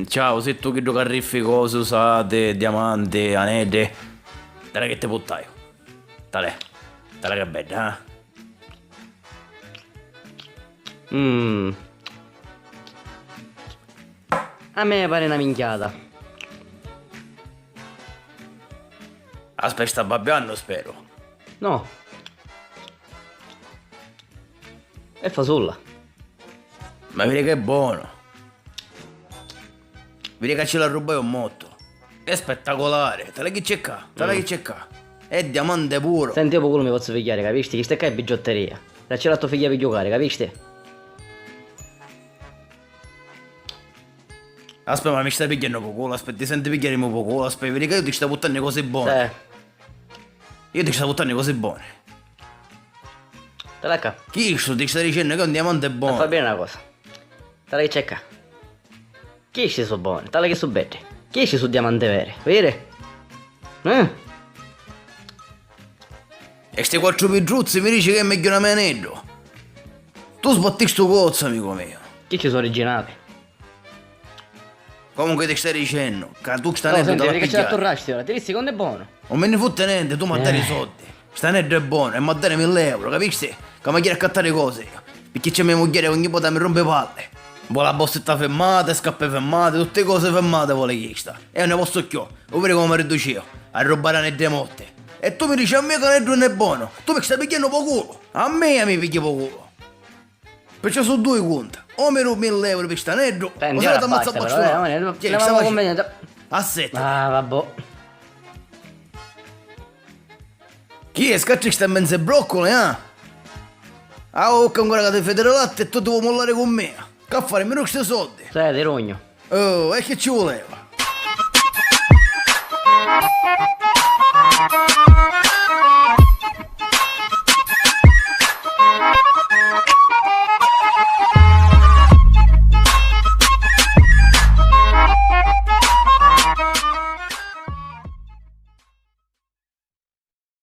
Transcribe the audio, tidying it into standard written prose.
Ciao, sei tu che carriffi cose usate, diamanti, anete? Dai che te puttaio. Dai, dai che è bella, Mmm. A me pare una minchiata. Aspetta, sta babbiando, spero. No. È fasulla. Ma vedi che è buono. Vedi che ce l'ha rubato un motto. È spettacolare. Te la che c'è qua? Te la che c'è qua? È diamante puro. Senti, io quello mi posso figliare, capisci? Che stai qua è bigiotteria. La c'è la tua figlia per giocare, capisci? Aspetta, ma mi stai pigliando poco. Aspetta, ti senti pigliare poco. Aspetta, vedi che io ti sto buttando cose buone. Io ti sto buttando cose buone. Te la qua. Chi ti sta dicendo che è un diamante buono? Fa bene una cosa. Te la che c'è qua. Chi esce su buone? Te la che su belle. Chi esce su diamante vere? Vere? E sti quattro pigiuzzi mi dici che è meglio una meneddo. Tu sbatti sto cozzo, amico mio. Chi ci sono originali? Comunque ti stai dicendo che tu sta No, netto senti, te la perché c'è la pigliare. torrasci ora. Ti dici secondo è buono. Non me ne fotte niente, tu mi dai i soldi. Sta netto è buono e mi dai 1000 euro, capisci? Che mi chiede a cattare cose io. Perché c'è mia moglie che ogni volta mi rompe palle. Vuole la borsetta fermata, scappe fermate, tutte cose fermate vuole chiesta. E non ne posso più. Vuoi vedere come mi riduce io? A rubare anette morte. E tu mi dici a me che netto non è buono. Tu mi stai pigliando po' culo. A me mi pigli po' culo. Perciò sono due conti. O mi rubi 1000 euro per sta netto, o Prendi, se no ora ti ammazza basta, a però, baccione. ne avevamo convenuto. Assetto. Ah, vabbè. Chi è? Scacci sta in mezzo ai broccoli, Ah, ok, ancora che ti fai del latte e tu devo mollare con me. Che fare? Meno questi soldi. Sai, ti rogno. Oh, e che ci voleva?